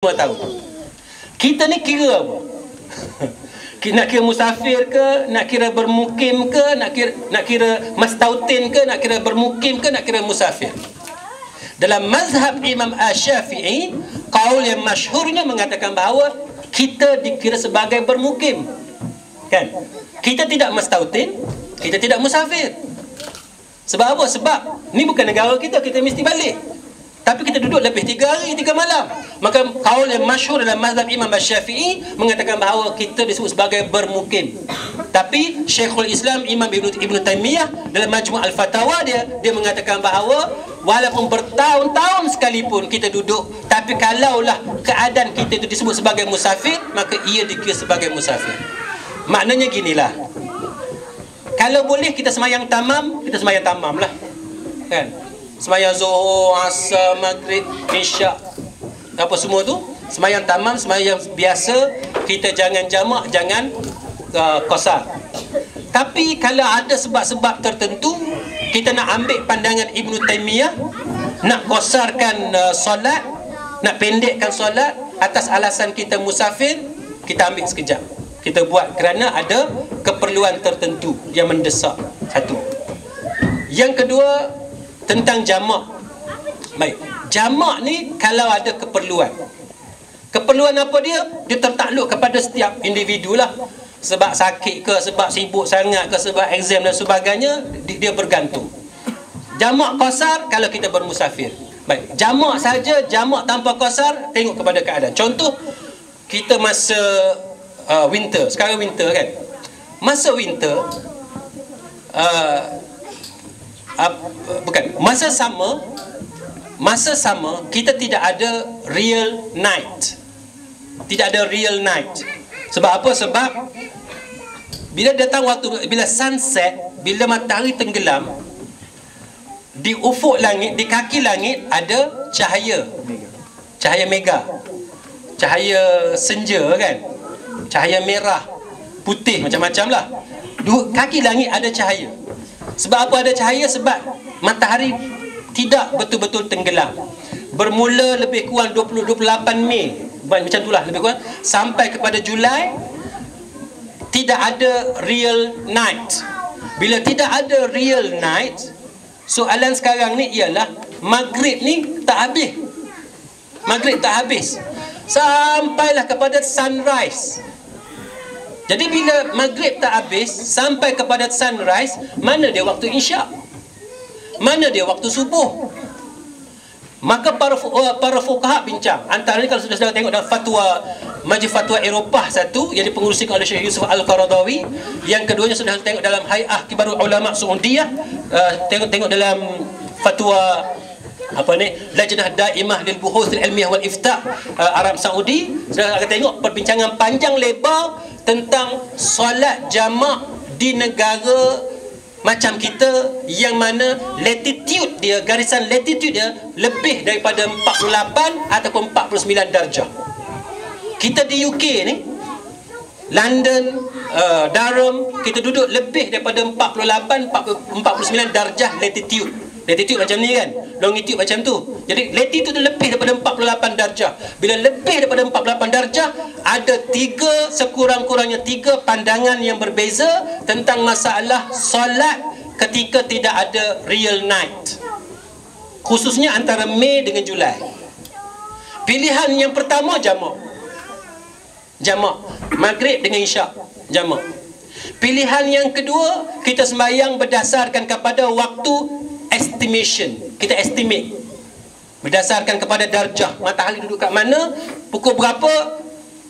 tahun. Kita ni kira apa? Nak kira musafir ke, nak kira bermukim ke, nak kira mastautin ke, nak kira bermukim ke, nak kira musafir. Dalam mazhab Imam Asy-Syafi'i, qaul yang masyhurnya mengatakan bahawa kita dikira sebagai bermukim. Kan? Kita tidak mastautin, kita tidak musafir. Sebab apa? Sebab ni bukan negara kita, kita mesti balik. Tapi kita duduk lebih 3 hari 3 malam. Maka qaul yang masyhur dalam mazhab Imam Asy-Syafi'i mengatakan bahawa kita disebut sebagai bermukim. Tapi Syekhul Islam Imam Ibn Taymiyah dalam Majmu' Al-Fatawa dia mengatakan bahawa walaupun bertahun-tahun sekalipun kita duduk, tapi kalaulah keadaan kita itu disebut sebagai musafir, maka ia dikira sebagai musafir. Maknanya ginilah, kalau boleh kita semayang tamam, kita semayang tamam lah, kan? Semayang Zuhur, Asar, Maghrib, Isyak, apa semua tu semayang tamam, semayang biasa. Kita jangan jamak, jangan qasar. Tapi kalau ada sebab-sebab tertentu, kita nak ambil pandangan Ibn Taymiyah, nak qasarkan solat, nak pendekkan solat atas alasan kita musafir, kita ambil sekejap, kita buat kerana ada keperluan tertentu yang mendesak. Satu. Yang kedua, tentang jamak. Baik, jamak ni kalau ada keperluan. Keperluan apa dia? Dia tertakluk kepada setiap individu lah. Sebab sakit ke, sebab sibuk sangat ke, sebab exam dan sebagainya, dia bergantung. Jamak qasar kalau kita bermusafir. Baik, jamak saja, jamak tanpa qasar, tengok kepada keadaan. Contoh, kita masa winter, sekarang winter kan. Masa winter, masa sama kita tidak ada real night. Tidak ada real night. Sebab apa? Sebab bila datang waktu, bila sunset, bila matahari tenggelam, di ufuk langit, di kaki langit ada cahaya. Cahaya mega. Cahaya senja kan. Cahaya merah, putih, macam-macam lah. Kaki langit ada cahaya. Sebab apa ada cahaya? Sebab matahari tidak betul-betul tenggelam. Bermula lebih kurang 28 Mei, macam itulah lebih kurang, sampai kepada Julai, tidak ada real night. Bila tidak ada real night, soalan sekarang ni ialah Maghrib ni tak habis. Maghrib tak habis sampailah kepada sunrise. Jadi bila Maghrib tak habis sampai kepada sunrise, mana dia waktu Isyak? Mana dia waktu subuh? Maka para fuqaha bincang. Antaranya kalau sudah tengok dalam fatwa Majlis Fatwa Eropah satu yang dipengerusikan oleh Syekh Yusuf Al-Qaradawi, yang keduanya sudah tengok dalam Hay'ah Kibarul Ulama Saudiyah, tengok dalam fatwa Lajnah Daimah lil Buhuth al Ilmiyah wal Ifta' Arab Saudi. Sudah akan tengok perbincangan panjang lebar tentang solat jamak di negara macam kita, yang mana latitude dia, garisan latitude dia lebih daripada 48 ataupun 49 darjah. Kita di UK ni, London, Durham, kita duduk lebih daripada 48, 49 darjah latitude. Latitude macam ni kan, longitude macam tu. Jadi latitude tu lebih daripada 48 darjah. Bila lebih daripada 48 darjah, ada sekurang-kurangnya 3 pandangan yang berbeza tentang masalah solat ketika tidak ada real night, khususnya antara Mei dengan Julai. Pilihan yang pertama jamak Maghrib dengan Isyak, jamak. Pilihan yang kedua, kita sembahyang berdasarkan kepada waktu estimation. Kita estimate berdasarkan kepada darjah matahari duduk kat mana, pukul berapa,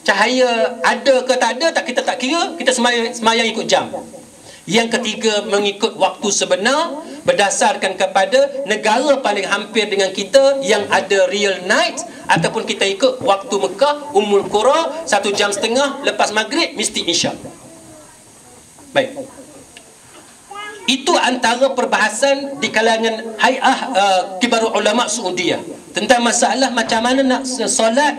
cahaya ada ke tak ada, kita tak kira, kita semayang ikut jam. Yang ketiga, mengikut waktu sebenar berdasarkan kepada negara paling hampir dengan kita yang ada real night, ataupun kita ikut waktu Mekah, Ummul Qura, 1 jam setengah lepas Maghrib mesti Isyak. Baik, itu antara perbahasan di kalangan Hay'ah Kibarul Ulama Saudiyah tentang masalah macam mana nak solat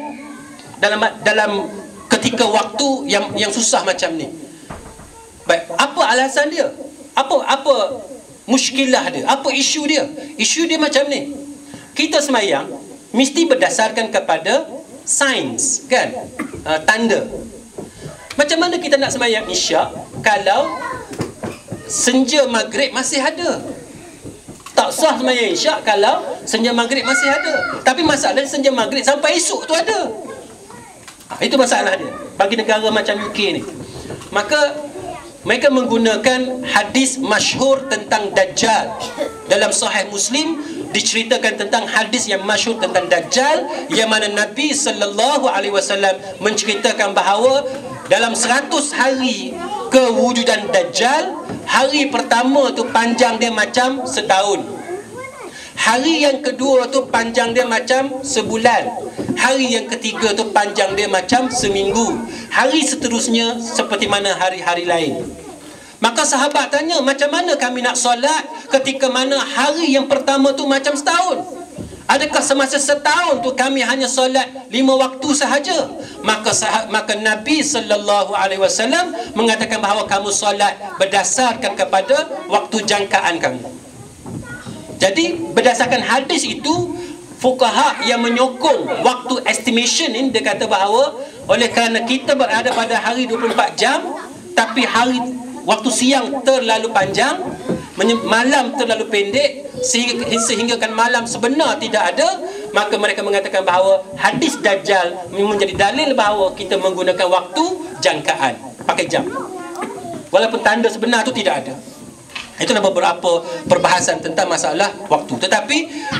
dalam ketika waktu yang susah macam ni. Baik, apa alasan dia? Apa muskilah dia? Apa isu dia? Isu dia macam ni. Kita semayang mesti berdasarkan kepada signs kan, tanda. Macam mana kita nak sembahyang isyak kalau senja maghrib masih ada? Tak sah sembahyang isyak kalau senja maghrib masih ada. Tapi masalahnya senja maghrib sampai esok tu ada. Itu masalah dia bagi negara macam UK ni. Maka mereka menggunakan hadis masyhur tentang Dajjal. Dalam Sahih Muslim diceritakan tentang hadis yang masyhur tentang Dajjal, yang mana Nabi sallallahu alaihi wasallam menceritakan bahawa dalam 100 hari kewujudan Dajjal, hari pertama tu panjang dia macam setahun. Hari yang kedua tu panjang dia macam sebulan. Hari yang ketiga tu panjang dia macam seminggu. Hari seterusnya seperti mana hari-hari lain. Maka sahabat tanya, macam mana kami nak solat ketika mana hari yang pertama tu macam setahun? Adakah semasa setahun tu kami hanya solat 5 waktu sahaja? Maka Nabi sallallahu alaihi wasallam mengatakan bahawa kamu solat berdasarkan kepada waktu jangkaan kamu. Jadi berdasarkan hadis itu, fuqaha yang menyokong waktu estimation ini, dia kata bahawa oleh kerana kita berada pada hari 24 jam, tapi waktu siang terlalu panjang, malam terlalu pendek, sehingga kan malam sebenar tidak ada, maka mereka mengatakan bahawa hadis Dajjal menjadi dalil bahawa kita menggunakan waktu jangkaan, pakai jam, walaupun tanda sebenar itu tidak ada. Itulah beberapa perbahasan tentang masalah waktu. Tetapi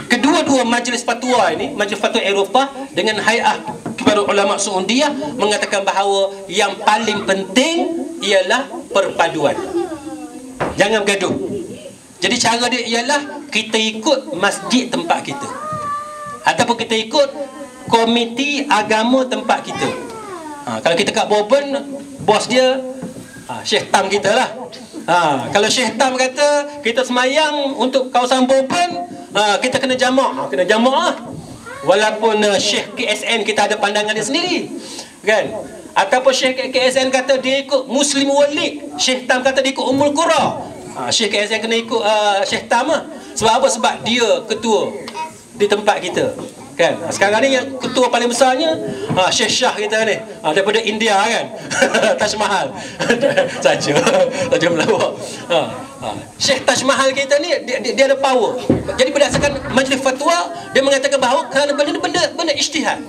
kedua-dua majlis fatwa ini, Majlis Fatwa Eropah dengan Hay'ah Kibarul Ulama Saudiah, mengatakan bahawa yang paling penting ialah perpaduan. Jangan bergaduh. Jadi cara dia ialah kita ikut masjid tempat kita, ataupun kita ikut komiti agama tempat kita. Kalau kita kat Bourbon, bos dia Syekh Tam kita lah. Kalau Syekh Tam kata kita semayang untuk kawasan Bourbon, kita kena jamak. Kena jamak lah. Walaupun Syekh KSN kita ada pandangan dia sendiri, kan? Ataupun Syekh KSN kata dia ikut Muslim World League, Syekh Tam kata dia ikut Ummul Qura, Syekh KSN kena ikut Syekh Tam lah. Sebab apa? Sebab dia ketua di tempat kita, kan? Sekarang ni yang ketua paling besarnya Syekh Shah kita ni, daripada India, kan? Taj Mahal saja melawak. Syekh Taj Mahal kita ni dia ada power. Jadi berdasarkan majlis fatwa, dia mengatakan bahawa kerana benda ijtihad,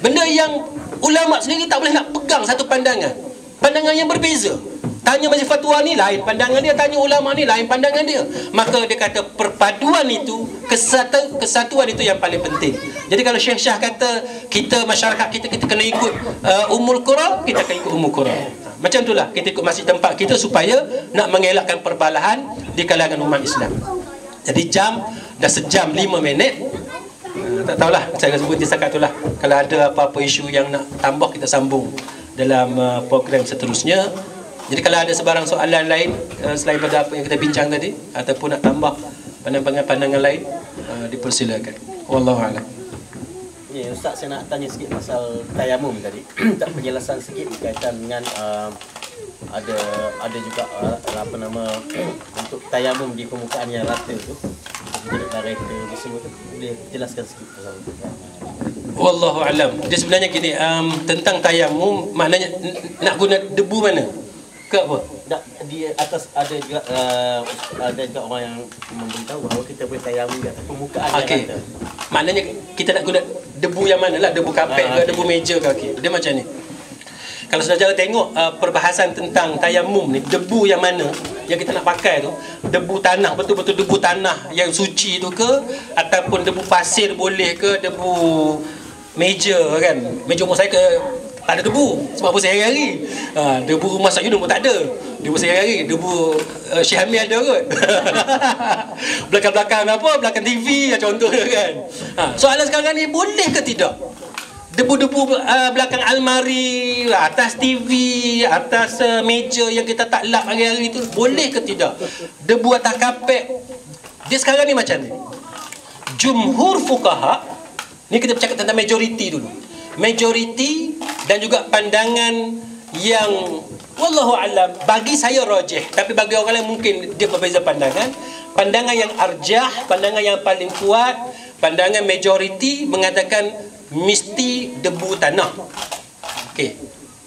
benda yang ulama sendiri tak boleh nak pegang satu pandangan yang berbeza. Tanya majlis fatwa ni lain pandangan dia, tanya ulama ni lain pandangan dia. Maka dia kata perpaduan itu, kesatuan itu yang paling penting. Jadi kalau Syekh Shah kata kita masyarakat kita kena ikut Ummul Qura, kita kena ikut Ummul Qura. Macam itulah kita ikut masjid tempat kita supaya nak mengelakkan perbalahan di kalangan umat Islam. Jadi jam dah sejam 5 minit. Tak tahulah, saya sebut je setakat itulah. Kalau ada apa-apa isu yang nak tambah, kita sambung dalam program seterusnya. Jadi kalau ada sebarang soalan lain selain pada apa yang kita bincang tadi, ataupun nak tambah pandangan lain, dipersilakan. Wallahu a'lam. Ya, Ustaz, saya nak tanya sikit pasal tayamum tadi. Tak penjelasan sikit berkaitan dengan ada juga untuk tayamum di permukaan yang rata tu, jadi kereta di semua tu, boleh jelaskan sikit pasal itu? Wallahu a'lam. Dia sebenarnya gini, tentang tayamum, maknanya nak guna debu mana? Ke apa? Di atas ada juga orang yang memberitahu bahawa kita boleh tayamum di atas permukaan yang rata. Maknanya kita nak guna debu yang mana lah? Debu kapet ke debu meja ke? Dia macam ni. Kalau saudara tengok perbahasan tentang tayamum ni, debu yang mana yang kita nak pakai tu, debu tanah, betul-betul debu tanah yang suci tu ke, ataupun debu pasir boleh ke, debu meja, kan? Meja rumah saya ke tak ada debu sebab bersih hari-hari. Debu rumah Ustaz Yunus pun tak ada. Debu bersih hari-hari. Debu Syekh Hamil ada kot. Belakang-belakang apa? Belakang TV contohnya, kan. Soalan sekarang ni, boleh ke tidak debu-debu belakang almari, atas TV, atas meja yang kita tak lap hari-hari tu, boleh ke tidak? Debu atas kapet. Dia sekarang ni macam ni. Jumhur fuqaha ni, kita bercakap tentang majoriti dulu. Majoriti dan juga pandangan yang wallahu alam, bagi saya rajih, tapi bagi orang lain mungkin dia berbeza pandangan. Pandangan yang arjah, pandangan yang paling kuat, pandangan majoriti mengatakan mesti debu tanah. Okey.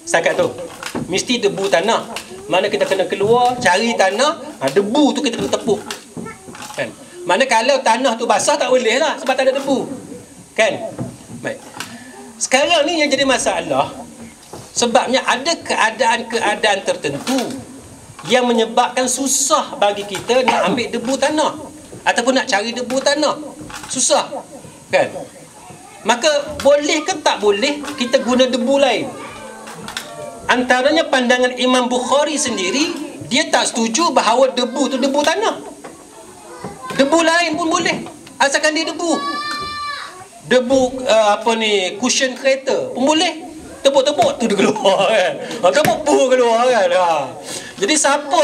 Setakat tu. Mesti debu tanah. Mana kita kena keluar, cari tanah, debu tu kita kena tepuk. Kan? Mana kalau tanah tu basah tak boleh lah sebab tak ada debu. Kan? Baik. Sekarang ni yang jadi masalah sebabnya ada keadaan-keadaan tertentu yang menyebabkan susah bagi kita nak ambil debu tanah ataupun nak cari debu tanah. Susah. Kan? Maka boleh ke tak boleh kita guna debu lain? Antaranya pandangan Imam Bukhari sendiri, dia tak setuju bahawa debu tu debu tanah. Debu lain pun boleh, asalkan dia debu. Debu cushion kereta pun boleh. Tepuk-tepuk tu dia keluar kan. Tepuk keluar kan. Jadi siapa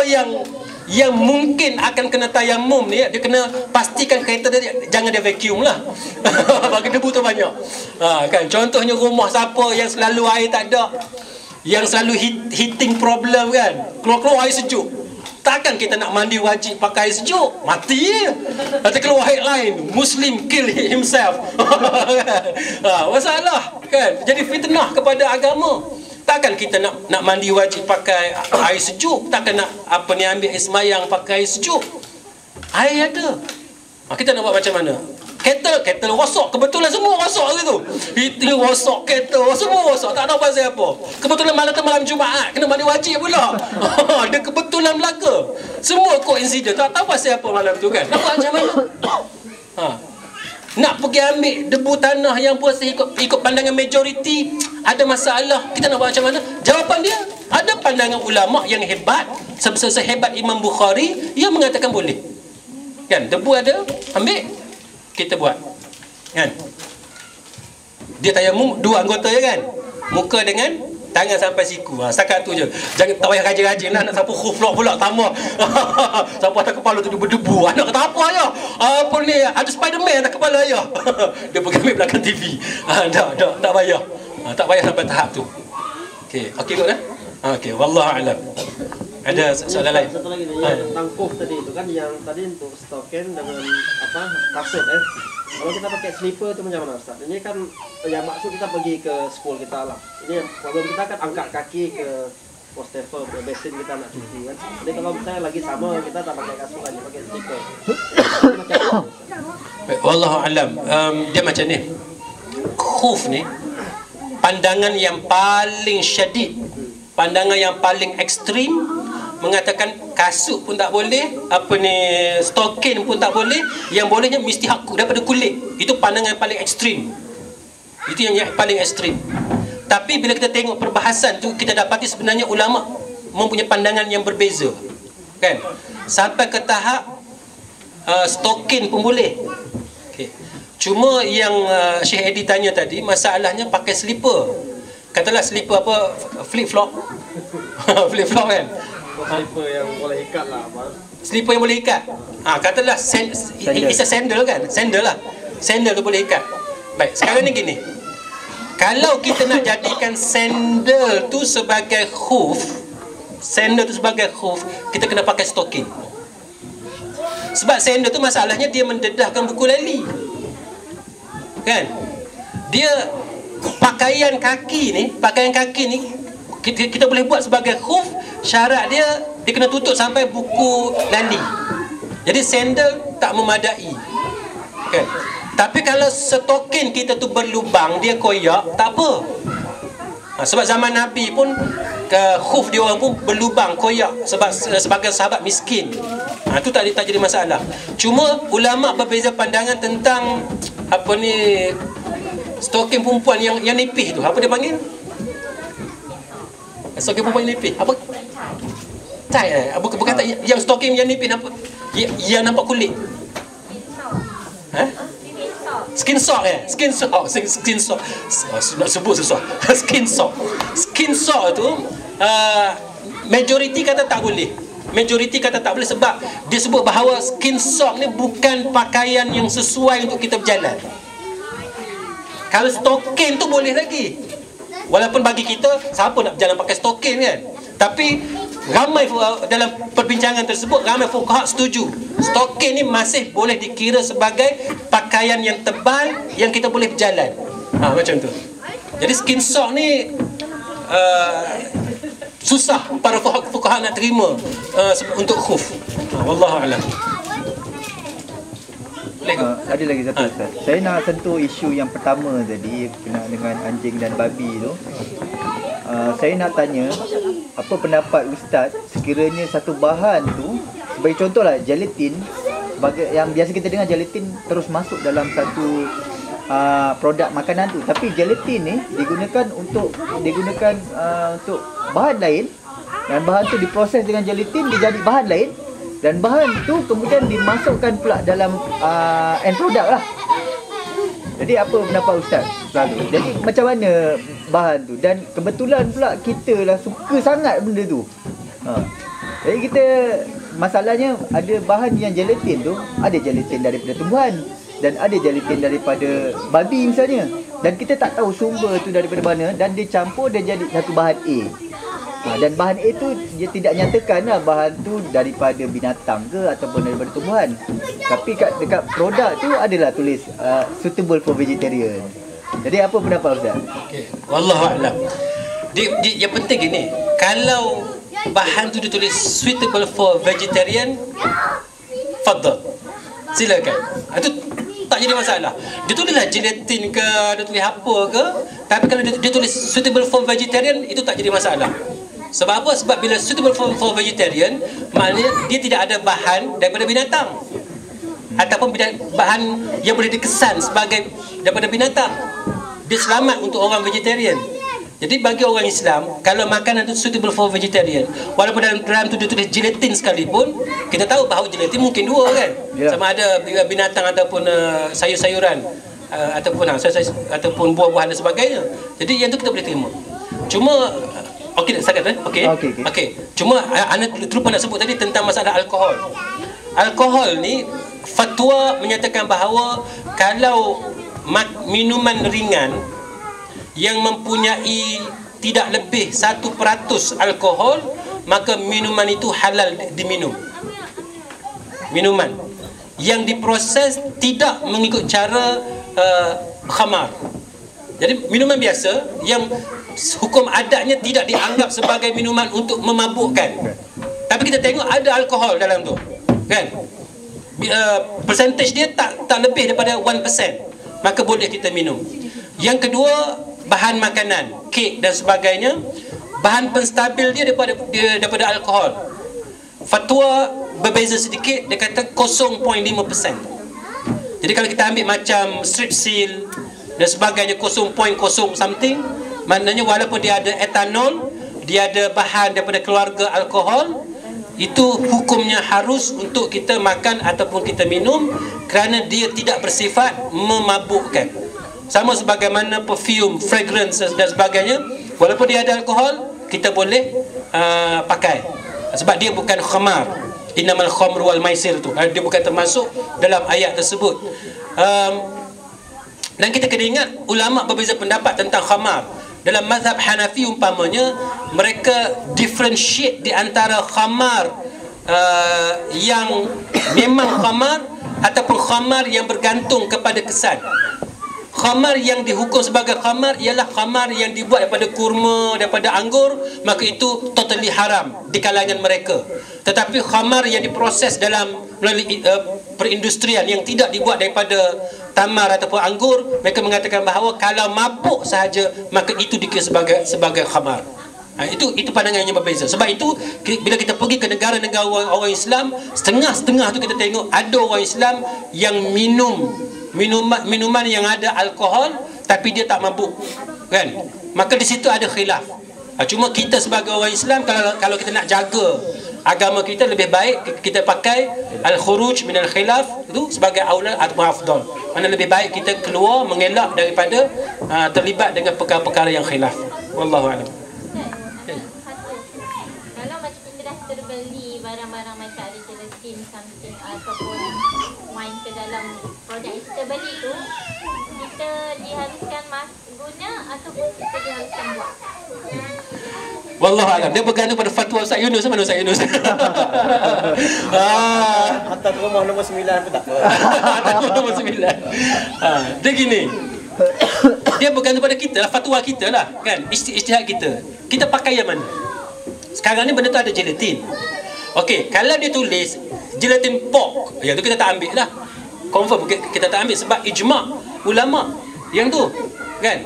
yang mungkin akan kena tayamum ni, dia kena pastikan kereta dia jangan dia vacuum lah. Bagi debu tu banyak. Kan, contohnya rumah siapa yang selalu air tak ada, yang selalu heating problem kan, keluar air sejuk. Takkan kita nak mandi wajib pakai air sejuk? Mati je. Nanti keluar headline, Muslim kill himself. Masalah kan. Jadi fitnah kepada agama. Takkan kita nak mandi wajib pakai air sejuk? Takkan nak ambil air semayang pakai air sejuk? Air ada. Kita nak buat macam mana? Kettle rosak. Kebetulan semua rosak hari tu. Heating rosak, kettle semua rosak. Tak tahu pasal apa. Kebetulan malam Jumaat kena mandi wajib pula. Dia kebetulan belaka. Semua koinsiden. Tak tahu pasal apa malam tu kan. Nak buat macam mana? Nak pergi ambil debu tanah yang puasa ikut pandangan majoriti, ada masalah. Kita nak buat macam mana? Jawapan dia, ada pandangan ulama yang hebat, sehebat Imam Bukhari, yang mengatakan boleh. Kan, debu ada, ambil, kita buat. Kan? Dia tayamum dua anggota je kan? Muka dengan tangan sampai siku. Setakat tu je. Jangan tak payah rajin-rajin lah. Nak sapu khuflok pula tambah. Sapu atas kepala tu dia berdebu. Nak kata apa ayah? Apa ni? Ada Spiderman atas kepala ayah. Dia pergi ambil belakang TV. Tak payah. Tak payah sampai tahap tu. Okey kot kan? Okey, wallahu alam. Ada soalan lain? Satu lagi nih, yang tentang kuf tadi itu kan, yang tadi untuk stokin dengan kasut Kalau kita pakai slipper itu macam mana Ustaz? Ini kan yang maksud kita pergi ke school kita lah. Ini problem kita kan angkat kaki ke wastafel, ke basin kita nak cuci kan. Jadi kalau misalnya lagi sama, kita tak pakai kasut lagi, pakai slipper. Wallahu alam. Dia macam ni. Khuf ni pandangan yang paling syadid, pandangan yang paling ekstrim, mengatakan kasut pun tak boleh, stokin pun tak boleh, yang bolehnya mesti daripada kulit. Itu pandangan yang paling ekstrim. Itu yang paling ekstrim. Tapi bila kita tengok perbahasan tu, kita dapati sebenarnya ulama mempunyai pandangan yang berbeza. Kan? Sampai ke tahap stokin pun boleh. Okay. Cuma yang Syekh Edi tanya tadi, masalahnya pakai slipper. Katalah slipper flip-flop. Flip-flop kan? Slipper yang boleh ikat lah. Slipper yang boleh ikat. Katalah it's a sandal kan? Sandal lah. Sandal tu boleh ikat. Baik, sekarang ni gini. Kalau kita nak jadikan sandal tu sebagai khuf, kita kena pakai stokin. Sebab sandal tu masalahnya dia mendedahkan buku lali. Kan? Dia pakaian kaki ni kita boleh buat sebagai khuf. Syarat dia kena tutup sampai buku lali. Jadi sandal tak memadai. Kan? Tapi kalau stokin kita tu berlubang, dia koyak, tak apa. Sebab zaman Nabi pun khuf dia orang pun berlubang, koyak, sebab sebagai sahabat miskin. Itu tak jadi masalah. Cuma ulama berbeza pandangan tentang stokin perempuan yang nipis tu. Apa dia panggil? Stokin perempuan yang nipis. Apa? Tight bukan tak, yang stokin yang nipis apa? Yang nampak kulit. Skin sock nak sebut susah. Skin sock tu majoriti kata tak boleh. Sebab dia sebut bahawa skin sock ni bukan pakaian yang sesuai untuk kita berjalan. Kalau stokin tu boleh lagi. Walaupun bagi kita, siapa nak berjalan pakai stokin kan? Tapi ramai dalam perbincangan tersebut, ramai fuqaha setuju stokin ni masih boleh dikira sebagai pakaian yang tebal yang kita boleh berjalan. Macam tu. Jadi skin shock ni susah para fuqaha nak terima untuk khuf. Wallahu a'lam. Ada lagi satu Ustaz. Saya nak sentuh isu yang pertama tadi berkenaan dengan anjing dan babi tu. Saya nak tanya, apa pendapat Ustaz sekiranya satu bahan tu, sebagai contohlah gelatin, yang biasa kita dengar gelatin terus masuk dalam satu produk makanan tu, tapi gelatin ni digunakan untuk bahan lain, dan bahan tu diproses dengan gelatin dia jadi bahan lain, dan bahan tu kemudian dimasukkan pula dalam end product lah. Jadi apa pendapat Ustaz selalu? Jadi macam mana bahan tu? Dan kebetulan pula kita lah suka sangat benda tu. Jadi kita, masalahnya ada bahan yang gelatin tu, ada gelatin daripada tumbuhan dan ada gelatin daripada babi misalnya, dan kita tak tahu sumber tu daripada mana, dan dia campur dia jadi satu bahan A. Dan bahan A tu dia tidak nyatakan lah bahan tu daripada binatang ke ataupun daripada tumbuhan, tapi dekat produk tu adalah tulis suitable for vegetarian. Jadi apa pendapat Ustaz? Okey, wallahu a'lam. Yang penting gini, kalau bahan tu ditulis suitable for vegetarian, fadal, silakan. Itu tak jadi masalah. Dia tulislah gelatin ke, dia tulis apa ke, tapi kalau dia tulis suitable for vegetarian, itu tak jadi masalah. Sebab apa? Sebab bila suitable for vegetarian, maknanya dia tidak ada bahan daripada binatang, ataupun bahan yang boleh dikesan sebagai daripada binatang. Dia selamat untuk orang vegetarian. Jadi bagi orang Islam, kalau makanan itu suitable for vegetarian, walaupun dalam tu dia tulis gelatin sekalipun, kita tahu bahawa gelatin mungkin dua kan, sama ada binatang ataupun sayur-sayuran, ataupun buah-buahan dan sebagainya. Jadi yang tu kita boleh terima. Cuma okey, sangat okey. Cuma anda terlupa nak sebut tadi tentang masalah alkohol. Alkohol ni fatwa menyatakan bahawa kalau minuman ringan yang mempunyai tidak lebih 1% alkohol, maka minuman itu halal diminum. Minuman yang diproses tidak mengikut cara khamar. Jadi minuman biasa yang hukum adatnya tidak dianggap sebagai minuman untuk memabukkan, tapi kita tengok ada alkohol dalam tu kan, percentage dia tak lebih daripada 1%, maka boleh kita minum. Yang kedua, bahan makanan, kek dan sebagainya, bahan penstabil dia daripada alkohol. Fatwa berbeza sedikit, dia kata 0.5%. Jadi kalau kita ambil macam strepsil dan sebagainya 0.0 something, maknanya walaupun dia ada etanol, dia ada bahan daripada keluarga alkohol, itu hukumnya harus untuk kita makan ataupun kita minum, kerana dia tidak bersifat memabukkan. Sama sebagaimana perfume, fragrance dan sebagainya, walaupun dia ada alkohol, kita boleh pakai, sebab dia bukan khamar. Innamal khamru wal maisir tu, dia bukan termasuk dalam ayat tersebut. Dan kita kena ingat, ulama berbeza pendapat tentang khamar. Dalam mazhab Hanafi umpamanya, mereka differentiate di antara khamar yang memang khamar ataupun khamar yang bergantung kepada kesan. Khamar yang dihukum sebagai khamar ialah khamar yang dibuat daripada kurma, daripada anggur, maka itu totally haram di kalangan mereka. Tetapi khamar yang diproses melalui perindustrian, yang tidak dibuat daripada tamar ataupun anggur, mereka mengatakan bahawa kalau mabuk sahaja, maka itu dikira sebagai khamar. Itu pandangan yang berbeza. Sebab itu bila kita pergi ke negara-negara orang Islam, setengah-setengah tu kita tengok ada orang Islam yang minum minuman yang ada alkohol tapi dia tak mabuk kan. Maka di situ ada khilaf. Cuma kita sebagai orang Islam, kalau kita nak jaga agama kita, lebih baik kita pakai al-khuruj min al-khilaf itu sebagai aula atau afdal. Mana lebih baik kita keluar mengelak daripada terlibat dengan perkara-perkara yang khilaf. Wallahu a'lam. Kalau macam kita dah terbeli barang-barang macam ada gelatin something ataupun wine ke dalam produk yang kita beli tu, kita diharuskan guna ataupun kita diharuskan buat? Wallahu a'lam. Dia bergantung pada fatwa Ustaz Yunus. Mana Ustaz Yunus? Hantar ke rumah nombor 9 pun tak apa. Hantar ke rumah nombor 9. Dia gini, dia bergantung pada kita lah, fatwa kita lah kan, ijtihad kita. Kita pakai yang mana? Sekarang ni benda tu ada gelatin. Okey, kalau dia tulis gelatin pork, yang tu kita tak ambil lah. Confirm kita tak ambil sebab ijma' ulama yang tu kan.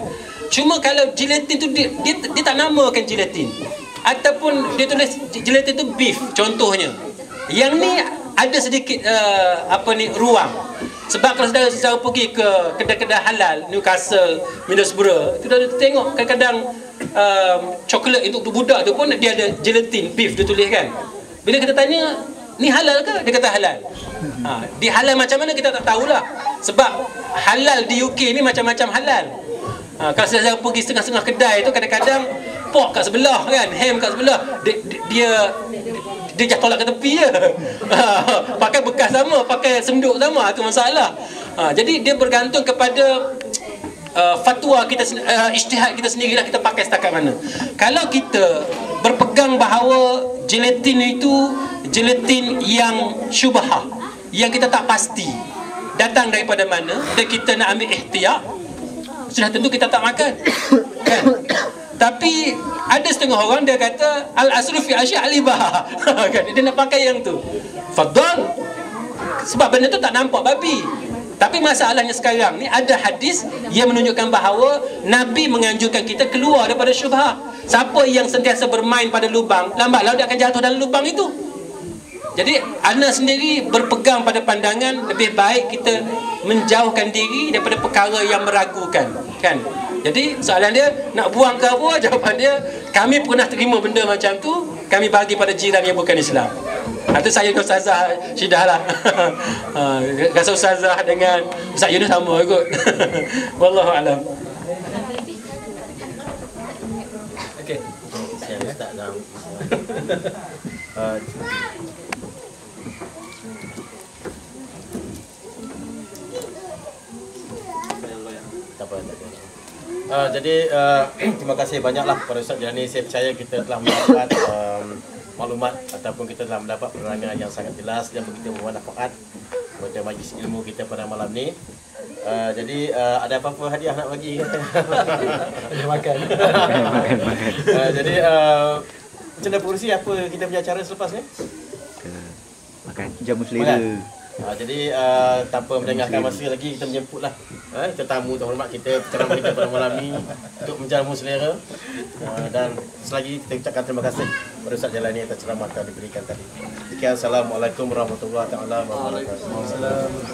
Cuma kalau gelatin tu dia tak namakan gelatin, ataupun dia tulis gelatin tu beef contohnya, yang ni ada sedikit ruang. Sebab kalau saudara pergi ke kedai-kedai halal Newcastle, Middlesbrough, tu dah tengok kadang-kadang coklat untuk budak tu pun dia ada gelatin beef dia tulis kan. Bila kita tanya ni halal ke, dia kata halal. Di halal macam mana kita tak tahulah. Sebab halal di UK ni macam-macam halal. Kalau saya pergi setengah-setengah kedai tu, kadang-kadang pork kat sebelah kan, ham kat sebelah, dia just tolak ke tepi je. Pakai bekas sama, pakai senduk sama, tu masalah. Jadi dia bergantung kepada fatwa kita, ijtihad kita sendirilah, kita pakai setakat mana. Kalau kita berpegang bahawa gelatin itu gelatin yang syubhah, yang kita tak pasti datang daripada mana, dan kita nak ambil ihtiyat, sudah tentu kita tak makan kan? Tapi ada setengah orang dia kata al-aslu fi asya' al-ibah kan, dia nak pakai yang tu. Fadal, sebab benda tu tak nampak babi. Tapi masalahnya sekarang ni ada hadis yang menunjukkan bahawa Nabi menganjurkan kita keluar daripada syubhah. Siapa yang sentiasa bermain pada lubang, lambat laun dia akan jatuh dalam lubang itu. Jadi ana sendiri berpegang pada pandangan lebih baik kita menjauhkan diri daripada perkara yang meragukan kan. Jadi soalan dia nak buang ke apa, jawapan dia kami pernah terima benda macam tu, kami bagi pada jiran yang bukan Islam. Itu saya dengan Ustazah Syidah lah. Rasa Ustazah dengan Ustaz Yunus sama kot. Wallahu alam. Okey. Saya Ustaz dalam jadi terima kasih banyaklah kepada Ustaz Jelani. Saya percaya kita telah mendapat maklumat ataupun kita telah mendapat penerangan yang sangat jelas dan begitu bermanfaat pada majlis ilmu kita pada malam ni. Jadi ada apa-apa hadiah nak bagi? Ada makan. Jadi macam mana Purusi, apa kita punya acara selepas ni? Makan jamu selera. Jadi tanpa mendengarkan masa lagi, kita menjemputlah tetamu terhormat kita, penceramah kita pada malam ni untuk menjamu selera. Dan selagi kita ucapkan terima kasih kepada Ustaz Jelani atas ceramah yang diberikan tadi. Sekian, Assalamualaikum warahmatullahi wabarakatuh.